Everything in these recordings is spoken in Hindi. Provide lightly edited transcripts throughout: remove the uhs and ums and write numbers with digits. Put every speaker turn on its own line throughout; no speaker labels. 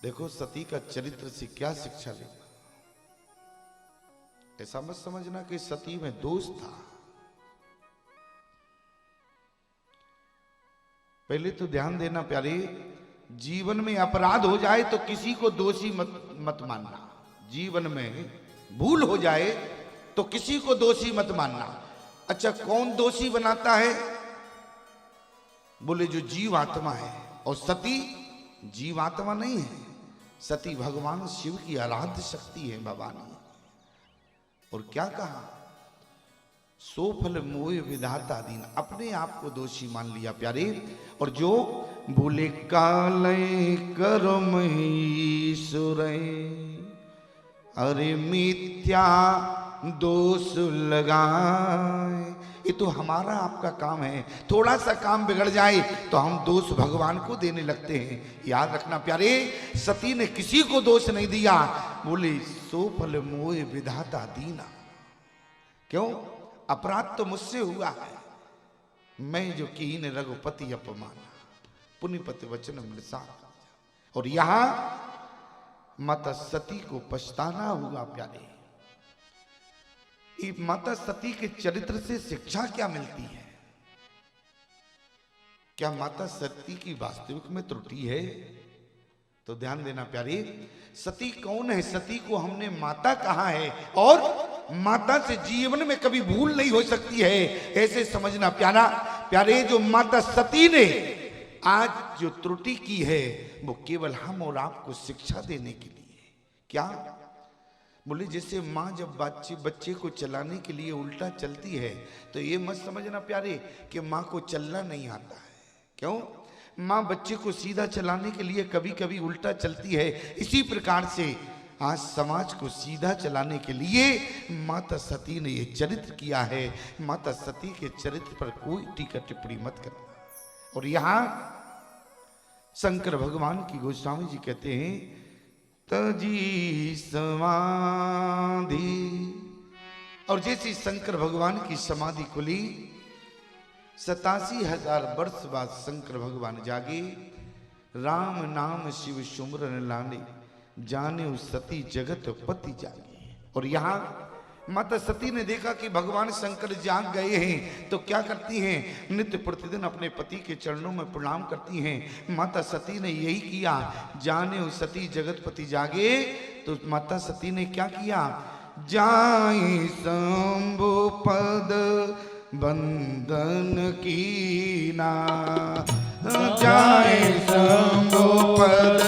देखो सती का चरित्र से क्या शिक्षा लेना। ऐसा मत समझना कि सती में दोष था। पहले तो ध्यान देना प्यारे, जीवन में अपराध हो जाए तो किसी को दोषी मत मानना। जीवन में भूल हो जाए तो किसी को दोषी मत मानना। अच्छा, कौन दोषी बनाता है? बोले जो जीव आत्मा है। और सती जीव आत्मा नहीं है, सती भगवान शिव की आराध्य शक्ति है भवानी। और क्या कहा? सो फल मोह विधाता दीन, अपने आप को दोषी मान लिया प्यारे। और जो बोले काले कर्म ईश्वर, अरे मिथ्या दोष लगाए। ये तो हमारा आपका काम है, थोड़ा सा काम बिगड़ जाए तो हम दोष भगवान को देने लगते हैं। याद रखना प्यारे, सती ने किसी को दोष नहीं दिया। बोले सो फल मोह विधाता दीना। क्यों? अपराध तो मुझसे हुआ है, मैं जो कीन रघुपति अपमान, पुण्यपति वचन मृषा। और यहां माता सती को पछताना हुआ प्यारे। माता सती के चरित्र से शिक्षा क्या मिलती है? क्या माता सती की वास्तविक में त्रुटि है? तो ध्यान देना प्यारे, सती कौन है? सती को हमने माता कहा है और माता से जीवन में कभी भूल नहीं हो सकती है, ऐसे समझना प्यारा। प्यारे, जो माता सती ने आज जो त्रुटि की है वो केवल हम और आपको शिक्षा देने के लिए। क्या? बोले जैसे माँ जब बच्चे को चलाने के लिए उल्टा चलती है तो ये मत समझना प्यारे कि माँ को चलना नहीं आता है। क्यों? माँ बच्चे को सीधा चलाने के लिए कभी कभी उल्टा चलती है। इसी प्रकार से आज समाज को सीधा चलाने के लिए माता सती ने ये चरित्र किया है। माता सती के चरित्र पर कोई टीका टिप्पणी मत करना। और यहाँ शंकर भगवान की गोस्वामी जी कहते हैं, तजी समाधि। और जैसी शंकर भगवान की समाधि खुली, 87,000 वर्ष बाद शंकर भगवान जागे। राम नाम शिव सुमरन लाने, जाने उस सती जगत पति जागे। और यहाँ माता सती ने देखा कि भगवान शंकर जाग गए हैं तो क्या करती हैं? नित्य प्रतिदिन अपने पति के चरणों में प्रणाम करती हैं। माता सती ने यही किया। जाने उस सती जगतपति जागे तो माता सती ने क्या किया? जाए शंभु पद बंदन कीना, जाए शंभु पद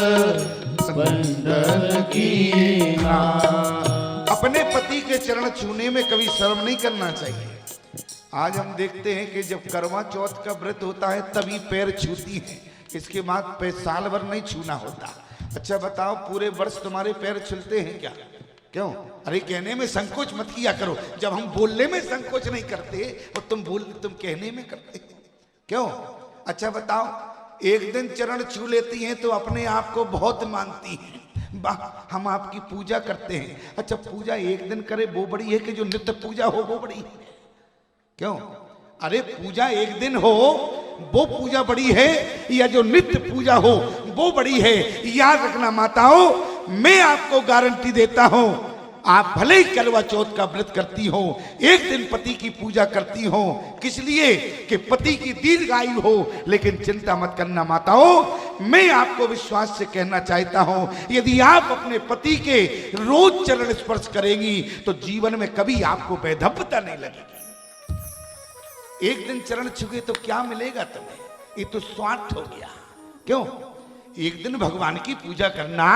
बंदन कीना। अपने पति के चरण छूने में कभी शर्म नहीं करना चाहिए। आज हम देखते हैं कि जब करवा चौथ का व्रत होता है तभी पैर छूती हैं, इसके बाद पैर साल भर नहीं छूना होता। अच्छा बताओ, पूरे वर्ष तुम्हारे पैर छूते हैं क्या? क्यों? अरे कहने में संकोच मत किया करो। जब हम बोलने में संकोच नहीं करते और तुम कहने में करते क्यों? अच्छा बताओ, एक दिन चरण छू लेती हैं तो अपने आप को बहुत मानती हैं, हम आपकी पूजा करते हैं। अच्छा, पूजा एक दिन करे वो बड़ी है कि जो नित्य पूजा हो वो बड़ी है? क्यों? अरे पूजा एक दिन हो वो पूजा बड़ी है या जो नित्य पूजा हो वो बड़ी है? याद रखना माताओं, मैं आपको गारंटी देता हूं, आप भले ही करवा चौथ का व्रत करती हो, एक दिन पति की पूजा करती हो, किस लिए? कि पति की दीर्घायु हो। लेकिन चिंता मत करना माताओं, मैं आपको विश्वास से कहना चाहता हूं, यदि आप अपने पति के रोज चरण स्पर्श करेंगी तो जीवन में कभी आपको बेधब्बता नहीं लगेगी। एक दिन चरण छुए तो क्या मिलेगा तुम्हें? ये तो स्वार्थ हो गया। क्यों? एक दिन भगवान की पूजा करना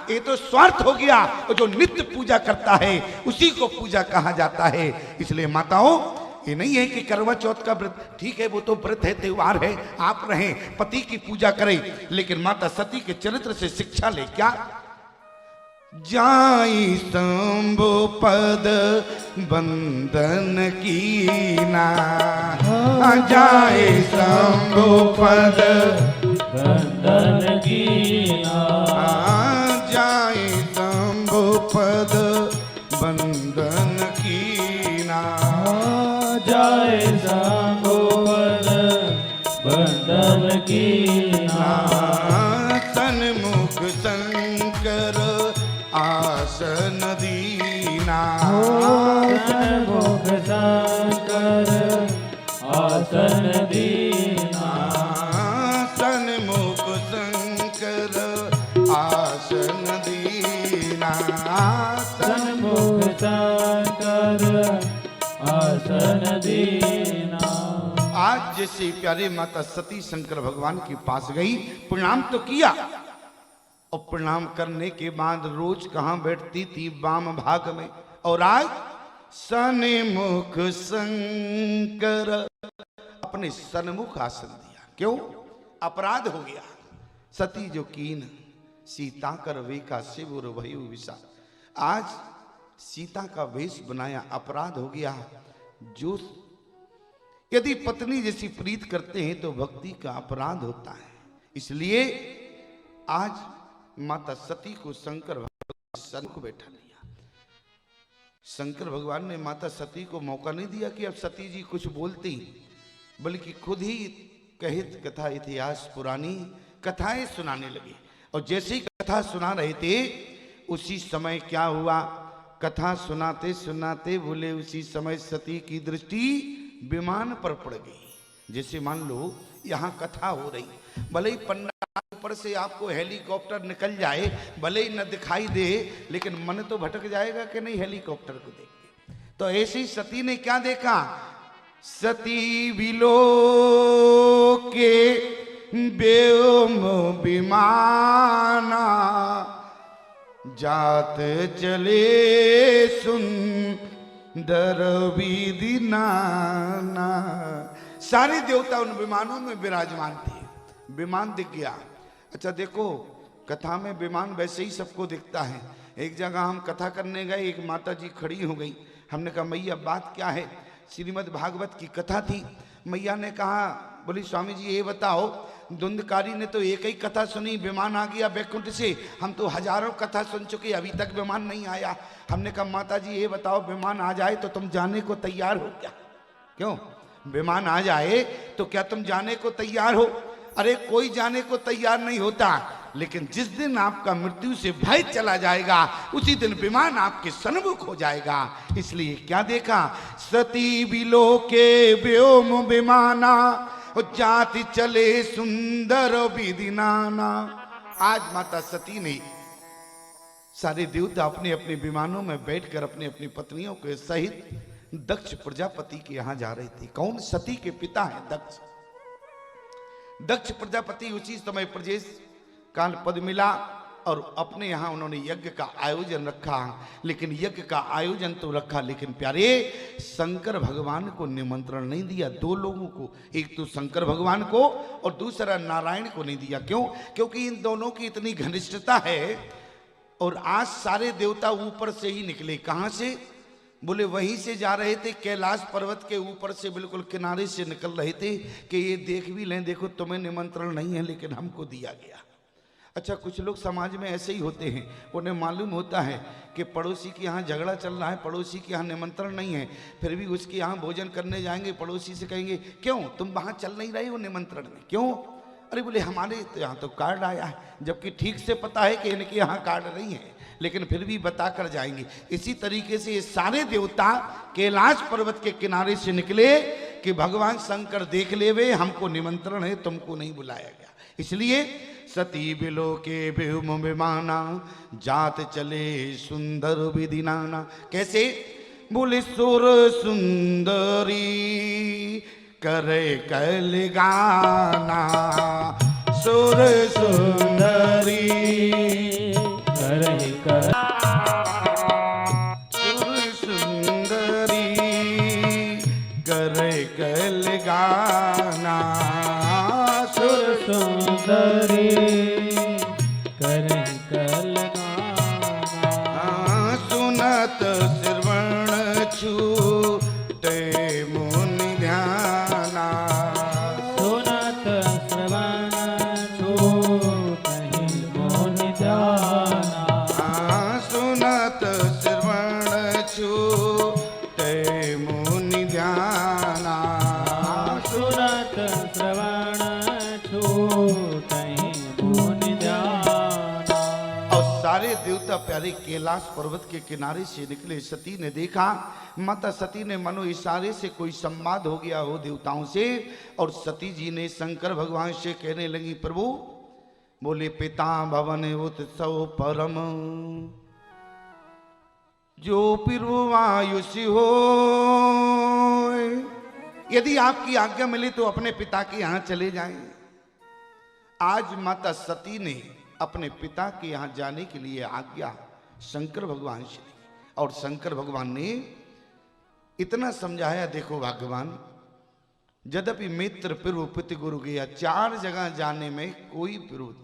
ये तो स्वार्थ हो गया। और जो नित्य पूजा करता है उसी को पूजा कहा जाता है। इसलिए माताओं, ये नहीं है कि करवा चौथ का व्रत, ठीक है वो तो व्रत है, त्योहार है, आप रहें पति की पूजा करें, लेकिन माता सती के चरित्र से शिक्षा ले। क्या? जाई शंभु पद बंदन कीना, जाए शंभु पद बंदन कीना, जाए शंभु पद बंदन कीना,
जाए शंभु पद बंदन कीना।
सन्मुख आसन दीना।
सन्मुख शंकर आसन दीना।
सन्मुख शंकर आसन दीना।
सन्मुख शंकर आसन दीना।
आज जैसे प्यारे माता सती शंकर भगवान के पास गई, प्रणाम तो किया, और प्रणाम करने के बाद रोज कहां बैठती थी? वाम भाग में। और आज सन्मुख शंकर अपने सन्मुख आसन दिया। क्यों? अपराध हो गया। सती जो कीन सीता कर वे का शिवुर भयु विषा। आज सीता का वेश बनाया, अपराध हो गया। जो यदि पत्नी जैसी प्रीत करते हैं तो भक्ति का अपराध होता है। इसलिए आज माता सती को शंकर भगवान सन्मुख बैठा लिया। शंकर भगवान ने माता सती को मौका नहीं दिया कि अब सती जी कुछ बोलती, बल्कि खुद ही कहित कथा इतिहास पुरानी कथाएं सुनाने लगे। और जैसे ही कथा सुना रहे थे उसी समय क्या हुआ? कथा सुनाते सुनाते बोले उसी समय सती की दृष्टि विमान पर पड़ गई। जैसे मान लो यहाँ कथा हो रही, भले ही पंडाल ऊपर से आपको हेलीकॉप्टर निकल जाए, भले ही न दिखाई दे, लेकिन मन तो भटक जाएगा कि नहीं हेलीकॉप्टर को देख के। तो ऐसी सती ने क्या देखा? सती बिलो के व्योम विमाना जात चले सुंदर विधि नाना। सारे देवता उन विमानों में विराजमान थे। विमान दिख गया। अच्छा देखो, कथा में विमान वैसे ही सबको दिखता है। एक जगह हम कथा करने गए, एक माता जी खड़ी हो गई। हमने कहा मैया बात क्या है? श्रीमद् भागवत की कथा थी। मैया ने कहा, बोली स्वामी जी ये बताओ, धुंधकारी ने तो एक ही कथा सुनी, विमान आ गया बैकुंठ से। हम तो हजारों कथा सुन चुके, अभी तक विमान नहीं आया। हमने कहा माता जी ये बताओ, विमान आ जाए तो तुम जाने को तैयार हो क्या? क्यों? विमान आ जाए तो क्या तुम जाने को तैयार हो? अरे कोई जाने को तैयार नहीं होता, लेकिन जिस दिन आपका मृत्यु से भय चला जाएगा उसी दिन विमान आपके सन्मुख हो जाएगा। इसलिए क्या देखा? सती बिलो के व्योम विमाना जाति चले सुंदर विधि नाना। आज माता सती ने सारे देवता अपने अपने विमानों में बैठकर अपने अपनी पत्नियों के सहित दक्ष प्रजापति के यहां जा रहे थे। कौन? सती के पिता हैं दक्ष। दक्ष प्रजापति उसी समय प्रजेश काल पद मिला और अपने यहां उन्होंने यज्ञ का आयोजन रखा। लेकिन यज्ञ का आयोजन तो रखा, लेकिन प्यारे शंकर भगवान को निमंत्रण नहीं दिया। दो लोगों को, एक तो शंकर भगवान को और दूसरा नारायण को नहीं दिया। क्यों? क्योंकि इन दोनों की इतनी घनिष्ठता है। और आज सारे देवता ऊपर से ही निकले। कहां से? बोले वहीं से जा रहे थे, कैलाश पर्वत के ऊपर से बिल्कुल किनारे से निकल रहे थे कि ये देख भी लें, देखो तुम्हें निमंत्रण नहीं है लेकिन हमको दिया गया। अच्छा कुछ लोग समाज में ऐसे ही होते हैं, उन्हें मालूम होता है कि पड़ोसी के यहाँ झगड़ा चल रहा है, पड़ोसी के यहाँ निमंत्रण नहीं है, फिर भी उसके यहाँ भोजन करने जाएंगे। पड़ोसी से कहेंगे क्यों तुम वहाँ चल नहीं रहे हो निमंत्रण में? क्यों? अरे बोले हमारे तो यहाँ तो कार्ड आया है, जबकि ठीक से पता है कि इनके यहाँ कार्ड नहीं है, लेकिन फिर भी बता कर जाएंगे। इसी तरीके से ये सारे देवता कैलाश पर्वत के किनारे से निकले कि भगवान शंकर देख ले वे, हमको निमंत्रण है, तुमको नहीं बुलाया गया। इसलिए सती बिलो के व्योम विमाना जात चले सुंदर विधि नाना। कैसे? बोले सुर सुंदरी करे कल गाना, सुर सुंदरी
करे कर
सुर सुंदरी करे कल गाना,
सुर सुंदरी करे कल गाना।
सुनत श्रवण छूटे मुनि ध्याना,
सुनत श्रवण छूटे
देवता प्यारे कैलाश पर्वत के किनारे से निकले। सती ने देखा, माता सती ने मनो इशारे से कोई संवाद हो गया हो देवताओं से, और सती जी ने शंकर भगवान से कहने लगी, प्रभु बोले पिता भवन उत्सव परम जो पिरुवायुषि हो, यदि आपकी आज्ञा मिले तो अपने पिता के यहां चले जाएं। आज माता सती ने अपने पिता के यहां जाने के लिए आज्ञा शंकर भगवान से ली, और शंकर भगवान ने इतना समझाया, देखो भगवान, यद्यपि मित्र पिरु पित गुरु गया, 4 जगह जाने में कोई विरोध,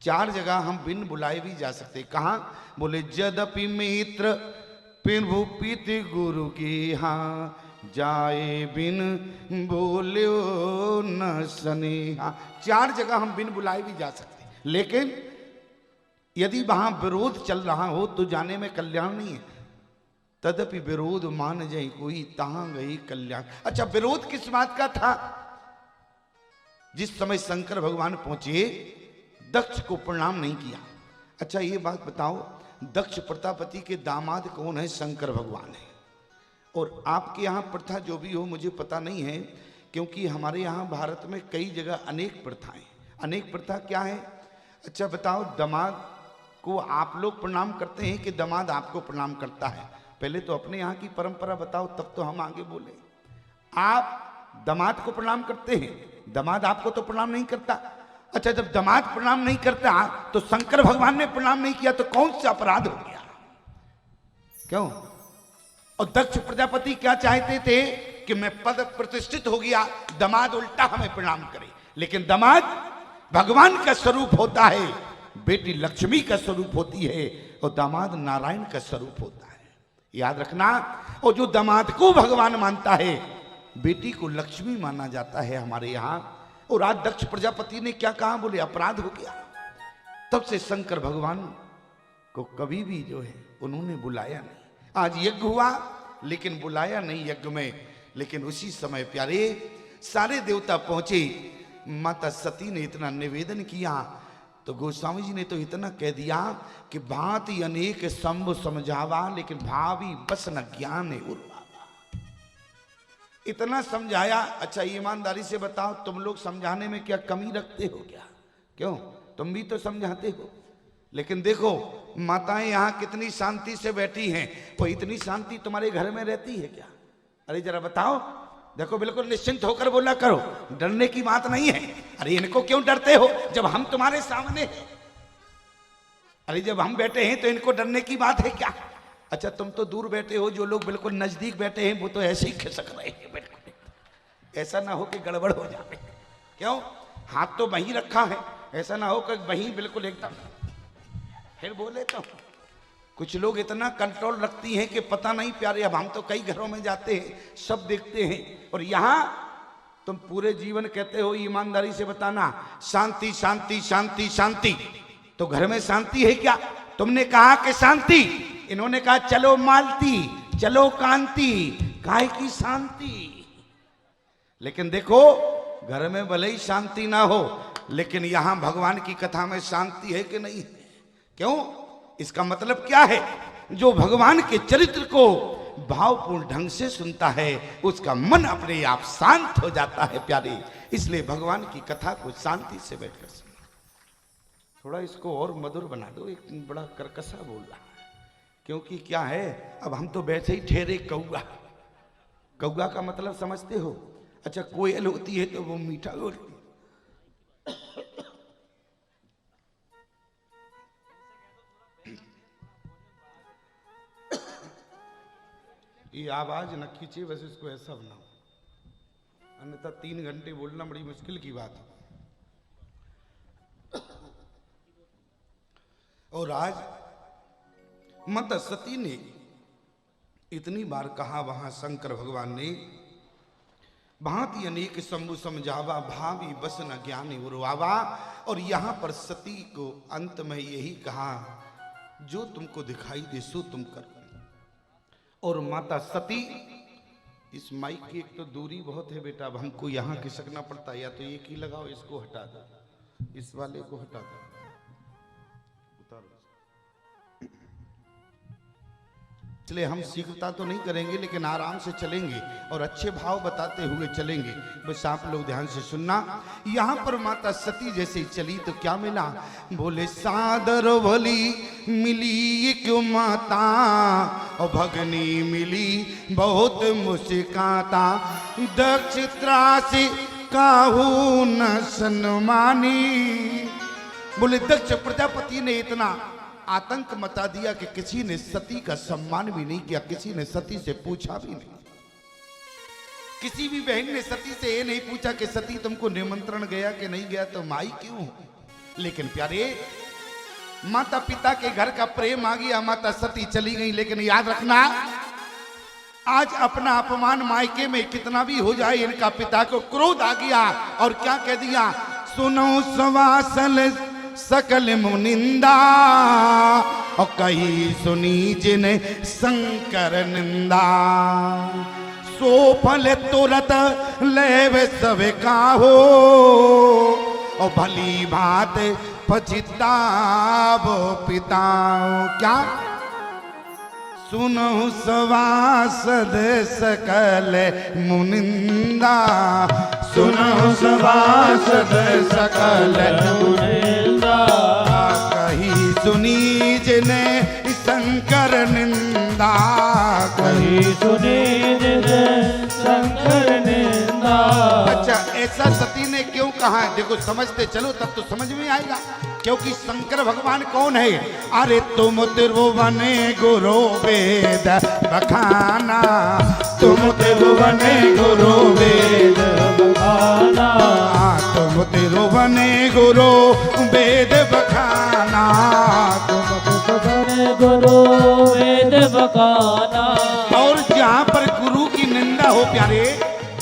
4 जगह हम बिन बुलाए भी जा सकते। कहां? बोले यद्यपि मित्र पिरु पित गुरु की हाँ जाए बिन बोल्यो न स्नेहा। 4 जगह हम बिन बुलाए भी जा सकते, लेकिन यदि वहां विरोध चल रहा हो तो जाने में कल्याण नहीं है। तदपि विरोध मान जाए कोई तहां गई कल्याण। अच्छा, विरोध किस बात का था? जिस समय शंकर भगवान पहुंचे, दक्ष को प्रणाम नहीं किया। अच्छा ये बात बताओ, दक्ष प्रजापति के दामाद कौन है? शंकर भगवान है। और आपके यहाँ प्रथा जो भी हो मुझे पता नहीं है, क्योंकि हमारे यहाँ भारत में कई जगह अनेक प्रथाएं। अनेक प्रथा क्या है? अच्छा बताओ, दामाद को आप लोग प्रणाम करते हैं कि दामाद आपको प्रणाम करता है? पहले तो अपने यहाँ की परंपरा बताओ, तब तो हम आगे बोले। आप दामाद को प्रणाम करते हैं, दामाद आपको तो प्रणाम नहीं करता। अच्छा, जब दामाद प्रणाम नहीं करता तो शंकर भगवान ने प्रणाम नहीं किया तो कौन सा अपराध हो गया? क्यों? और दक्ष प्रजापति क्या चाहते थे कि मैं पद प्रतिष्ठित हो गया, दामाद उल्टा हमें प्रणाम करे। लेकिन दामाद भगवान का स्वरूप होता है, बेटी लक्ष्मी का स्वरूप होती है, और दामाद नारायण का स्वरूप होता है। याद रखना, और जो दामाद को भगवान मानता है, बेटी को लक्ष्मी माना जाता है हमारे यहाँ। और आज दक्ष प्रजापति ने क्या कहा? बोले अपराध हो गया। तब से शंकर भगवान को कभी भी जो है उन्होंने बुलाया नहीं। आज यज्ञ हुआ लेकिन बुलाया नहीं यज्ञ में। लेकिन उसी समय प्यारे सारे देवता पहुंचे। माता सती ने इतना निवेदन किया तो गोस्वामी जी ने तो इतना कह दिया कि भांति अनेक संभ समझावा, लेकिन भावी बस न ज्ञान उर्वावा। इतना समझाया। अच्छा ईमानदारी से बताओ, तुम लोग समझाने में क्या कमी रखते हो क्या? क्यों? तुम भी तो समझाते हो। लेकिन देखो माताएं यहाँ कितनी शांति से बैठी हैं, वो इतनी शांति तुम्हारे घर में रहती है क्या? अरे जरा बताओ। देखो बिल्कुल निश्चिंत होकर बोला करो, डरने की बात नहीं है। अरे इनको क्यों डरते हो जब हम तुम्हारे सामने हैं? अरे जब हम बैठे हैं तो इनको डरने की बात है क्या? अच्छा तुम तो दूर बैठे हो, जो लोग बिल्कुल नजदीक बैठे हैं वो तो ऐसे ही खिसक रहे हैं बिल्कुल। ऐसा ना हो कि गड़बड़ हो जाए। क्यों? हाथ तो वहीं रखा है, ऐसा ना हो कि वहीं बिल्कुल एकदम फिर बोले। तो कुछ लोग इतना कंट्रोल रखती हैं कि पता नहीं प्यारे। अब हम तो कई घरों में जाते हैं, सब देखते हैं, और यहां तुम पूरे जीवन कहते हो ईमानदारी से बताना शांति शांति शांति शांति, तो घर में शांति है क्या? तुमने कहा कि शांति, इन्होंने कहा चलो मालती, चलो कांति, काय की शांति। लेकिन देखो घर में भले ही शांति ना हो, लेकिन यहां भगवान की कथा में शांति है कि नहीं है? क्यों? इसका मतलब क्या है? जो भगवान के चरित्र को भावपूर्ण ढंग से सुनता है उसका मन अपने आप शांत हो जाता है प्यारे। इसलिए भगवान की कथा को शांति से बैठकर सुनो। थोड़ा इसको और मधुर बना दो, एक बड़ा कर्कशा बोल रहा है। क्योंकि क्या है, अब हम तो वैसे ही ठहरे कौआ। कौआ का मतलब समझते हो? अच्छा कोयल होती है तो वो मीठा बोलती है। ये आवाज न खींचे, बस इसको ऐसा बनाओ, अन्यथा 3 घंटे बोलना बड़ी मुश्किल की बात है। और आज माता सती ने इतनी बार कहा, वहां शंकर भगवान ने भांति अनेक शंभु समझावा, भावी बस न ज्ञानी उर्वावा। और यहां पर सती को अंत में यही कहा, जो तुमको दिखाई दे सो तुम कर। और माता सती, इस माइक की एक तो दूरी बहुत है बेटा, अब हमको यहाँ खिसकना पड़ता है। या तो एक ही लगाओ, इसको हटा दो, इस वाले को हटा दो, उतारो। इसलिए हम शीघ्रता तो नहीं करेंगे, लेकिन आराम से चलेंगे और अच्छे भाव बताते हुए चलेंगे। बस आप लोग ध्यान से सुनना। यहाँ पर माता सती जैसे चली तो क्या मिला? बोले सादर भली मिली एक माता और भगनी मिली बहुत मुस्काता, दक्ष त्रासी काहू न सन्मानी। बोले दक्ष प्रजापति ने इतना आतंक मचा दिया कि किसी ने सती का सम्मान भी नहीं किया, किसी ने सती से पूछा भी नहीं। किसी भी बहन ने सती से ये नहीं पूछा कि सती तुमको निमंत्रण गया कि नहीं गया, तो माई क्यों? लेकिन प्यारे, माता पिता के घर का प्रेम आ गया, माता सती चली गई। लेकिन याद रखना, आज अपना अपमान मायके में कितना भी हो जाए, इनका पिता को क्रोध आ गया और क्या कह दिया? सुनो सवासल सकल मुनिंदा और कही सुनी जिने शंकर निंदा, सो फल तुरत लेवे सब काहो और भली बात पछतावो पिता। क्या? सुनो सवासद सकल मुनिंदा, सुनो सवासद सकल मुनिंदा, कही सुनी जिने शंकर निंदा,
कही सुनी जिने शंकर निंदा।
अच्छा, ऐसा सती ने क्यों कहा है? देखो समझते चलो तब तो समझ में आएगा। क्योंकि शंकर भगवान कौन है? अरे तुम त्रिभुवने गुरु वेद बखाना, तुम त्रिभुवने गुरु वेद बखाना, तुम त्रिभुवने गुरु वेद बखाना,
तुम त्रिभुवने गुरु वेद बखाना।
और जहाँ पर गुरु की निंदा हो प्यारे,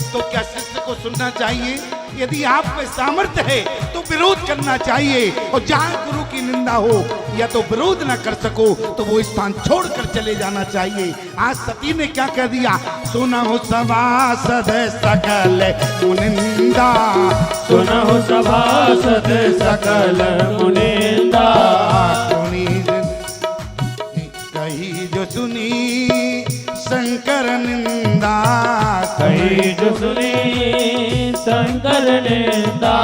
तो क्या शिष्य को सुनना चाहिए? यदि आप में सामर्थ्य है तो विरोध करना चाहिए, और जहाँ गुरु की निंदा हो या तो विरोध न कर सको तो वो स्थान छोड़कर चले जाना चाहिए। आज सती ने क्या कह दिया? सुनो सभासद सकल मुनिंदा,
सुनो सभासद सकल मुनिंदा,
सुनी कही जो सुनी शंकर निंदा,
कही जो सुनी शंकर निंदा,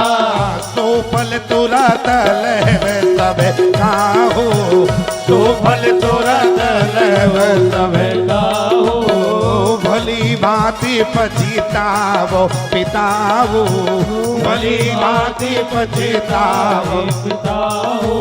सो फल तुरत लेवे सब काहो, सो फल तुरत लेवे सब
गाओ,
भली भांति पछतावो पितावो, भली भांति पछतावो
पिताओ।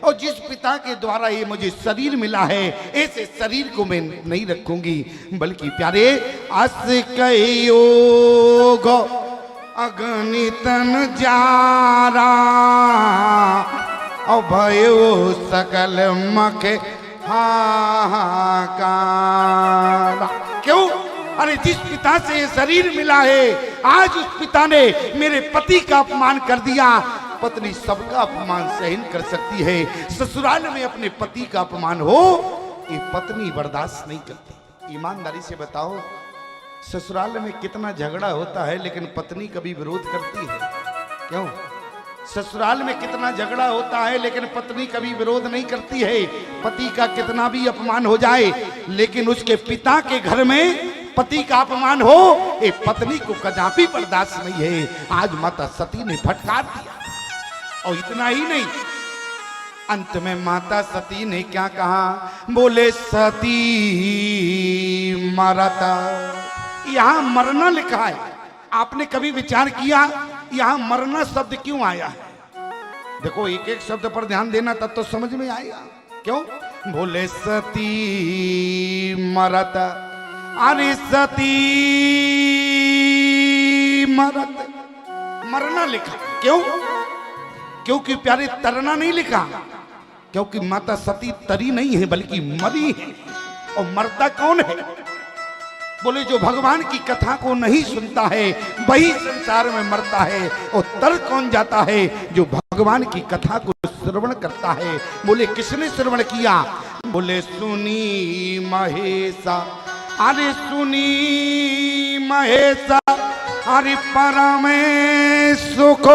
और जिस पिता के द्वारा ये मुझे शरीर मिला है, ऐसे शरीर को मैं नहीं रखूंगी, बल्कि प्यारे अस कयोग अगणितन जारा और भयो सकल मख हाहाकार। क्यों? अरे जिस पिता से ये शरीर मिला है, आज उस पिता ने मेरे पति का अपमान कर दिया। पत्नी सबका अपमान सहन कर सकती है, ससुराल में अपने पति का अपमान हो ये पत्नी बर्दाश्त नहीं करती। ईमानदारी से बताओ, ससुराल में कितना झगड़ा होता है लेकिन पत्नी कभी विरोध करती है? क्यों? ससुराल में कितना झगड़ा होता है लेकिन पत्नी कभी विरोध नहीं करती है। पति का कितना भी अपमान हो जाए, लेकिन उसके पिता के घर में पति का अपमान हो ये पत्नी को कदापि बर्दाश्त नहीं है। आज माता सती ने फटकार दिया। और इतना ही नहीं, अंत में माता सती ने क्या कहा? बोले सती मरता। यहां मरना लिखा है, आपने कभी विचार किया यहां मरना शब्द क्यों आया है? देखो एक एक शब्द पर ध्यान देना तब तो समझ में आएगा। क्यों? बोले सती मरता। अरे सती मरत, मरना लिखा। क्यों? क्योंकि प्यारे तरना नहीं लिखा, क्योंकि माता सती तरी नहीं है बल्कि मरी है। और मरता कौन है? बोले जो भगवान की कथा को नहीं सुनता है वही संसार में मरता है, और तर कौन जाता है जो भगवान की कथा को श्रवण करता है। बोले किसने श्रवण किया? बोले सुनी महेशा, अरे सुनी महेशा, अरे परमे सुख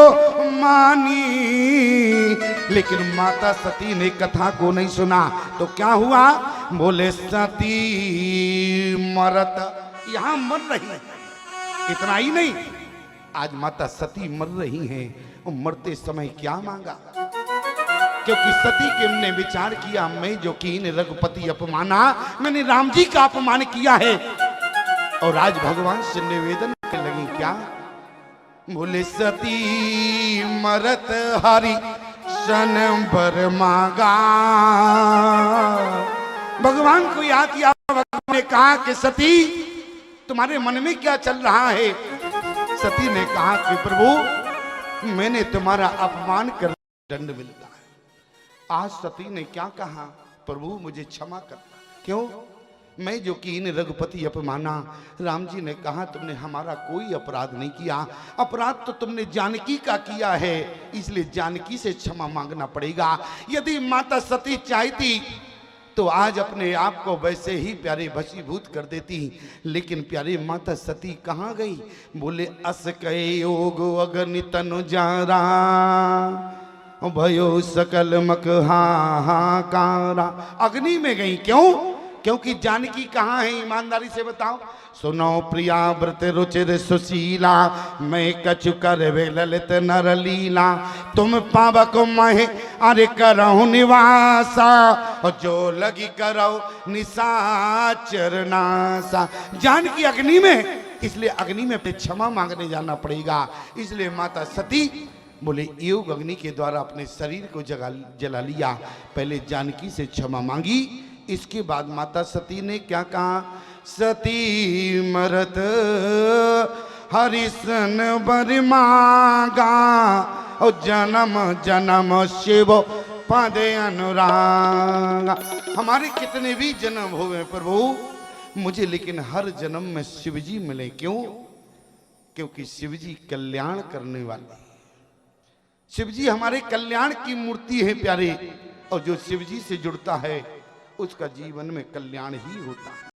मानी। लेकिन माता सती ने कथा को नहीं सुना तो क्या हुआ? बोले सती मरत, यहां मर रही है। इतना ही नहीं, आज माता सती मर रही हैं और मरते समय क्या मांगा? क्योंकि सती के ने विचार किया, मैं जो कीन रघुपति अपमाना, मैंने राम जी का अपमान किया है। और आज भगवान से निवेदन करने लगी क्या? बोले सती मरत हरि सन बर मांगा। भगवान को याद किया, भगवान ने कहा कि सती तुम्हारे मन में क्या चल रहा है? सती ने कहा कि प्रभु मैंने तुम्हारा अपमान कर दंड मिलता है। आज सती ने क्या कहा? प्रभु मुझे क्षमा करना। क्यों? मैं जो कीन रघुपति अपमाना। राम जी ने कहा तुमने हमारा कोई अपराध नहीं किया, अपराध तो तुमने जानकी का किया है, इसलिए जानकी से क्षमा मांगना पड़ेगा। यदि माता सती चाहती तो आज अपने आप को वैसे ही प्यारे भसीभूत कर देती, लेकिन प्यारे माता सती कहाँ गई? बोले अस कहे योग अग्नि तनु जारा, भयो सकल मक हाहाकारा। अग्नि में गई। क्यों? क्योंकि जानकी कहाँ है? ईमानदारी से बताओ। सुनो प्रिया व्रत रुचिर सुशीला, मैं कछु कर वे ललित नर लीला। तुम पावक महे अरे करहु निवासा, और जो लगी करहु निशाचर नासा। जानकी अग्नि में, इसलिए अग्नि में क्षमा मांगने जाना पड़ेगा। इसलिए माता सती बोले योग अग्नि के द्वारा अपने शरीर को जला लिया। पहले जानकी से क्षमा मांगी, इसके बाद माता सती ने क्या कहा? सती मरत हरिशन बर मांगा, और जन्म जन्म शिव पदे अनुरागा। हमारे कितने भी जन्म हुए प्रभु मुझे, लेकिन हर जन्म में शिव जी मिले। क्यों? क्योंकि शिव जी कल्याण करने वाले, शिव जी हमारे कल्याण की मूर्ति है प्यारे। और जो शिव जी से जुड़ता है उसका जीवन में कल्याण ही होता है।